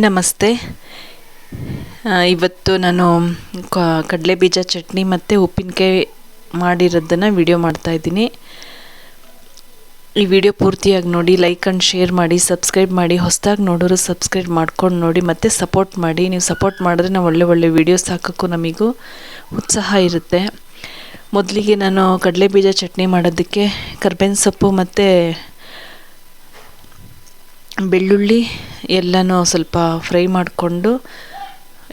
ನಮಸ್ತೆ. ಇವತ್ತು ನಾನು ಕಡಲೆಬೀಜ ಚಟ್ನಿ ಮತ್ತು ಉಪ್ಪಿನಕಾಯಿ ಮಾಡಿರೋದನ್ನು ವಿಡಿಯೋ ಮಾಡ್ತಾಯಿದ್ದೀನಿ. ಈ ವಿಡಿಯೋ ಪೂರ್ತಿಯಾಗಿ ನೋಡಿ, ಲೈಕ್ ಆ್ಯಂಡ್ ಶೇರ್ ಮಾಡಿ, ಸಬ್ಸ್ಕ್ರೈಬ್ ಮಾಡಿ. ಹೊಸದಾಗಿ ನೋಡೋರು ಸಬ್ಸ್ಕ್ರೈಬ್ ಮಾಡ್ಕೊಂಡು ನೋಡಿ ಮತ್ತು ಸಪೋರ್ಟ್ ಮಾಡಿ. ನೀವು ಸಪೋರ್ಟ್ ಮಾಡಿದ್ರೆ ನಾವು ಒಳ್ಳೆ ವೀಡಿಯೋಸ್ ಹಾಕೋಕ್ಕೂ ನಮಗೂ ಉತ್ಸಾಹ ಇರುತ್ತೆ. ಮೊದಲಿಗೆ ನಾನು ಕಡಲೆಬೀಜ ಚಟ್ನಿ ಮಾಡೋದಕ್ಕೆ ಕರ್ಬೇವಿನ ಸೊಪ್ಪು ಮತ್ತು ಬೆಳ್ಳುಳ್ಳಿ ಎಲ್ಲನೂ ಸ್ವಲ್ಪ ಫ್ರೈ ಮಾಡಿಕೊಂಡು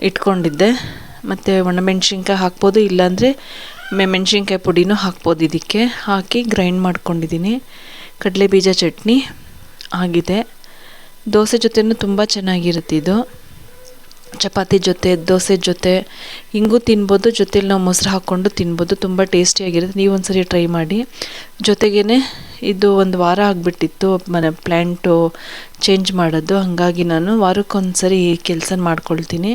ಇಟ್ಕೊಂಡಿದ್ದೆ. ಮತ್ತು ಒಣಮೆಣ್ಸಿನ್ಕಾಯಿ ಹಾಕ್ಬೋದು, ಇಲ್ಲಾಂದರೆ ಮೆಣಸಿನ್ಕಾಯಿ ಪುಡಿನೂ ಹಾಕ್ಬೋದು. ಇದಕ್ಕೆ ಹಾಕಿ ಗ್ರೈಂಡ್ ಮಾಡ್ಕೊಂಡಿದ್ದೀನಿ. ಕಡಲೆಬೀಜ ಚಟ್ನಿ ಆಗಿದೆ. ದೋಸೆ ಜೊತೆನೂ ತುಂಬ ಚೆನ್ನಾಗಿರುತ್ತೆ ಇದು. ಚಪಾತಿ ಜೊತೆ, ದೋಸೆ ಜೊತೆ ಹಿಂಗೂ ತಿನ್ಬೋದು. ಜೊತೆಲಿ ನಾವು ಮೊಸರು ಹಾಕ್ಕೊಂಡು ತಿನ್ಬೋದು. ತುಂಬ ಟೇಸ್ಟಿಯಾಗಿರುತ್ತೆ. ನೀವು ಒಂದ್ಸರಿ ಟ್ರೈ ಮಾಡಿ. ಜೊತೆಗೇ ಇದು ಒಂದು ವಾರ ಆಗಿಬಿಟ್ಟಿತ್ತು ಮನೆ ಪ್ಲ್ಯಾಂಟು ಚೇಂಜ್ ಮಾಡೋದು. ಹಾಗಾಗಿ ನಾನು ವಾರಕ್ಕೊಂದ್ಸರಿ ಈ ಕೆಲಸ ಮಾಡ್ಕೊಳ್ತೀನಿ.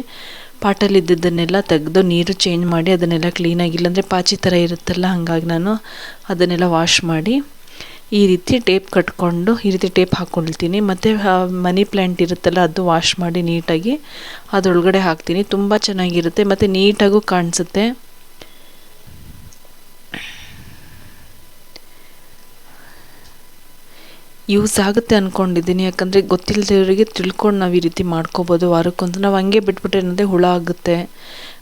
ಪಾಟಲ್ಲಿದ್ದದ್ದನ್ನೆಲ್ಲ ತೆಗೆದು ನೀರು ಚೇಂಜ್ ಮಾಡಿ ಅದನ್ನೆಲ್ಲ ಕ್ಲೀನಾಗಿ, ಇಲ್ಲಾಂದರೆ ಪಾಚಿ ಥರ ಇರುತ್ತಲ್ಲ, ಹಾಗಾಗಿ ನಾನು ಅದನ್ನೆಲ್ಲ ವಾಶ್ ಮಾಡಿ ಈ ರೀತಿ ಟೇಪ್ ಕಟ್ಕೊಂಡು ಈ ರೀತಿ ಟೇಪ್ ಹಾಕ್ಕೊಳ್ತೀನಿ. ಮತ್ತು ಮನಿ ಪ್ಲ್ಯಾಂಟ್ ಇರುತ್ತಲ್ಲ, ಅದು ವಾಶ್ ಮಾಡಿ ನೀಟಾಗಿ ಅದರೊಳಗಡೆ ಹಾಕ್ತೀನಿ. ತುಂಬ ಚೆನ್ನಾಗಿರುತ್ತೆ ಮತ್ತು ನೀಟಾಗೂ ಕಾಣಿಸುತ್ತೆ. ಯೂಸ್ ಆಗುತ್ತೆ ಅಂದ್ಕೊಂಡಿದ್ದೀನಿ. ಯಾಕಂದರೆ ಗೊತ್ತಿಲ್ಲದವರಿಗೆ ತಿಳ್ಕೊಂಡು ನಾವು ಈ ರೀತಿ ಮಾಡ್ಕೋಬೋದು. ವಾರಕ್ಕೊಂದು ನಾವು ಹಂಗೆ ಬಿಟ್ಬಿಟ್ರೆ ಏನಂದರೆ ಹುಳ ಆಗುತ್ತೆ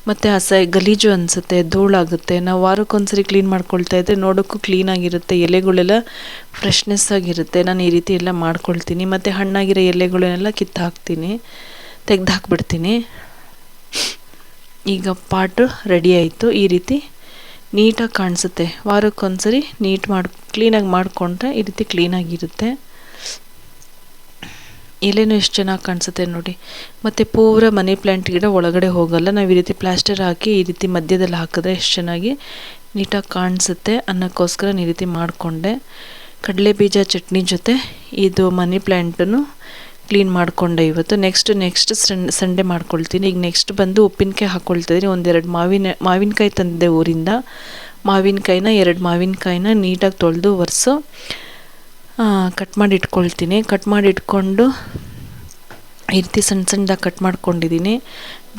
ಮತ್ತು ಗಲೀಜು ಅನಿಸುತ್ತೆ, ಧೂಳಾಗುತ್ತೆ. ನಾವು ವಾರಕ್ಕೊಂದ್ಸರಿ ಕ್ಲೀನ್ ಮಾಡ್ಕೊಳ್ತಾ ಇದ್ದರೆ ನೋಡೋಕ್ಕೂ ಕ್ಲೀನಾಗಿರುತ್ತೆ. ಎಲೆಗಳೆಲ್ಲ ಫ್ರೆಶ್ನೆಸ್ ಆಗಿರುತ್ತೆ. ನಾನು ಈ ರೀತಿ ಎಲ್ಲ ಮಾಡ್ಕೊಳ್ತೀನಿ. ಮತ್ತು ಹಣ್ಣಾಗಿರೋ ಎಲೆಗಳನ್ನೆಲ್ಲ ಕಿತ್ತು ಹಾಕ್ತೀನಿ, ತೆಗ್ದು ಹಾಕ್ಬಿಡ್ತೀನಿ. ಈಗ ಪಾಟು ರೆಡಿ ಆಯಿತು. ಈ ರೀತಿ ನೀಟಾಗಿ ಕಾಣಿಸುತ್ತೆ. ವಾರಕ್ಕೊಂದ್ಸರಿ ಕ್ಲೀನಾಗಿ ಮಾಡಿಕೊಂಡ್ರೆ ಈ ರೀತಿ ಕ್ಲೀನಾಗಿರುತ್ತೆ. ಎಲೆನೂ ಎಷ್ಟು ಚೆನ್ನಾಗಿ ಕಾಣಿಸುತ್ತೆ ನೋಡಿ. ಮತ್ತು ಪೂರ ಮನಿ ಪ್ಲ್ಯಾಂಟ್ ಗಿಡ ಒಳಗಡೆ ಹೋಗಲ್ಲ. ನಾವು ಈ ರೀತಿ ಪ್ಲಾಸ್ಟರ್ ಹಾಕಿ ಈ ರೀತಿ ಮಧ್ಯದಲ್ಲಿ ಹಾಕಿದ್ರೆ ಎಷ್ಟು ಚೆನ್ನಾಗಿ ನೀಟಾಗಿ ಕಾಣಿಸುತ್ತೆ ಅನ್ನೋಕ್ಕೋಸ್ಕರ ಈ ರೀತಿ ಮಾಡಿಕೊಂಡೆ. ಕಡಲೆಬೀಜ ಚಟ್ನಿ ಜೊತೆ ಇದು ಮನಿ ಪ್ಲ್ಯಾಂಟನ್ನು ಕ್ಲೀನ್ ಮಾಡಿಕೊಂಡೆ ಇವತ್ತು. ನೆಕ್ಸ್ಟ್ ಸಂಡೇ ಮಾಡ್ಕೊಳ್ತೀನಿ. ಈಗ ನೆಕ್ಸ್ಟ್ ಬಂದು ಉಪ್ಪಿನಕಾಯಿ ಹಾಕ್ಕೊಳ್ತಾಯಿದ್ದೀನಿ. ಒಂದೆರಡು ಮಾವಿನಕಾಯಿ ತಂದಿದ್ದೆ ಊರಿಂದ. ಎರಡು ಮಾವಿನಕಾಯಿನ ನೀಟಾಗಿ ತೊಳೆದು ಒರೆಸು ಕಟ್ ಮಾಡಿ ಇಟ್ಕೊಳ್ತೀನಿ. ಕಟ್ ಮಾಡಿ ಇಟ್ಕೊಂಡು ಈ ರೀತಿ ಸಣ್ಣದಾಗಿ ಕಟ್ ಮಾಡ್ಕೊಂಡಿದ್ದೀನಿ.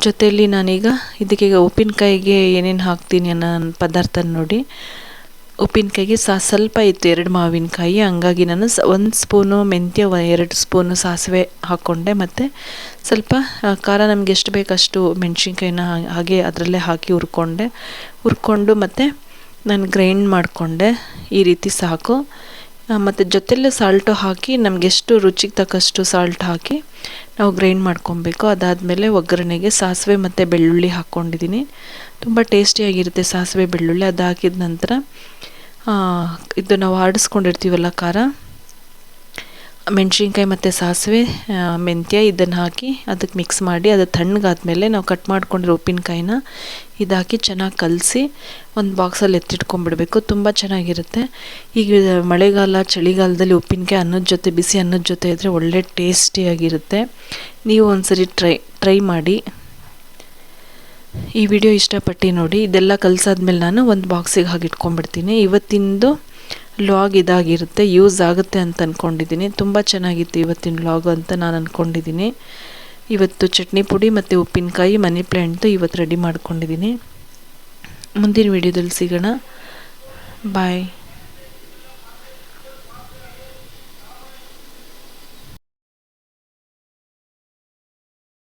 ಜೊತೆಯಲ್ಲಿ ನಾನೀಗ ಇದಕ್ಕೆ ಉಪ್ಪಿನಕಾಯಿಗೆ ಏನೇನು ಹಾಕ್ತೀನಿ ಅನ್ನೋ ಪದಾರ್ಥ ನೋಡಿ. ಉಪ್ಪಿನಕಾಯಿಗೆ ಸ್ವಲ್ಪ ಇತ್ತು 2 ಮಾವಿನಕಾಯಿ. ಹಂಗಾಗಿ ನಾನು 1 ಸ್ಪೂನು ಮೆಂತ್ಯ, 2 ಸ್ಪೂನು ಸಾಸಿವೆ ಹಾಕ್ಕೊಂಡೆ. ಮತ್ತು ಸ್ವಲ್ಪ ಖಾರ ನಮಗೆ ಎಷ್ಟು ಬೇಕಷ್ಟು ಮೆಣಸಿನ್ಕಾಯಿನ ಹಾಗೆ ಅದರಲ್ಲೇ ಹಾಕಿ ಹುರ್ಕೊಂಡು ಮತ್ತು ನಾನು ಗ್ರೈಂಡ್ ಮಾಡಿಕೊಂಡೆ. ಈ ರೀತಿ ಸಾಕು. ಮತ್ತು ಜೊತೆಯಲ್ಲೇ ಸಾಲ್ಟು ಹಾಕಿ ನಮಗೆಷ್ಟು ರುಚಿಗೆ ತಕ್ಕಷ್ಟು ಸಾಲ್ಟ್ ಹಾಕಿ ನಾವು ಗ್ರೈಂಡ್ ಮಾಡ್ಕೊಬೇಕು. ಅದಾದಮೇಲೆ ಒಗ್ಗರಣೆಗೆ ಸಾಸಿವೆ ಮತ್ತು ಬೆಳ್ಳುಳ್ಳಿ ಹಾಕ್ಕೊಂಡಿದ್ದೀನಿ. ತುಂಬ ಟೇಸ್ಟಿಯಾಗಿರುತ್ತೆ ಸಾಸಿವೆ ಬೆಳ್ಳುಳ್ಳಿ. ಅದು ಹಾಕಿದ ನಂತರ ಇದು ನಾವು ಆಡಿಸ್ಕೊಂಡಿರ್ತೀವಲ್ಲ ಖಾರ, ಮೆಣಸಿನ್ಕಾಯಿ ಮತ್ತು ಸಾಸಿವೆ, ಮೆಂತ್ಯ ಇದನ್ನು ಹಾಕಿ ಅದಕ್ಕೆ ಮಿಕ್ಸ್ ಮಾಡಿ ಅದು ತಣ್ಣಗಾದ್ಮೇಲೆ ನಾವು ಕಟ್ ಮಾಡ್ಕೊಂಡಿರೋ ಉಪ್ಪಿನಕಾಯಿನ ಇದಾಕಿ ಚೆನ್ನಾಗಿ ಕಲಸಿ ಒಂದು ಬಾಕ್ಸಲ್ಲಿ ಎತ್ತಿಟ್ಕೊಂಡ್ಬಿಡ್ಬೇಕು. ತುಂಬ ಚೆನ್ನಾಗಿರುತ್ತೆ. ಈಗ ಮಳೆಗಾಲ, ಚಳಿಗಾಲದಲ್ಲಿ ಉಪ್ಪಿನಕಾಯಿ ಬಿಸಿ ಅನ್ನದ ಜೊತೆ ಇದ್ದರೆ ಒಳ್ಳೆ ಟೇಸ್ಟಿಯಾಗಿರುತ್ತೆ. ನೀವು ಒಂದ್ಸರಿ ಟ್ರೈ ಮಾಡಿ. ಈ ವಿಡಿಯೋ ಇಷ್ಟಪಟ್ಟು ನೋಡಿ. ಇದೆಲ್ಲ ಕಲಸಾದ್ಮೇಲೆ ನಾನು ಒಂದು ಬಾಕ್ಸಿಗೆ ಹಾಕಿಟ್ಕೊಂಡ್ಬಿಡ್ತೀನಿ. ಇವತ್ತಿಂದು ವ್ಲಾಗ್ ಇದಾಗಿರುತ್ತೆ. ಯೂಸ್ ಆಗುತ್ತೆ ಅಂತ ಅಂದ್ಕೊಂಡಿದ್ದೀನಿ. ತುಂಬ ಚೆನ್ನಾಗಿತ್ತು ಇವತ್ತಿನ ವ್ಲಾಗ್ ಅಂತ ನಾನು ಅಂದ್ಕೊಂಡಿದ್ದೀನಿ. ಇವತ್ತು ಚಟ್ನಿ ಪುಡಿ ಮತ್ತು ಉಪ್ಪಿನಕಾಯಿ ಮನಿ ಪ್ಲ್ಯಾಂಟ್ದು ಇವತ್ತು ರೆಡಿ ಮಾಡ್ಕೊಂಡಿದ್ದೀನಿ. ಮುಂದಿನ ವಿಡಿಯೋದಲ್ಲಿ ಸಿಗೋಣ. ಬಾಯ್.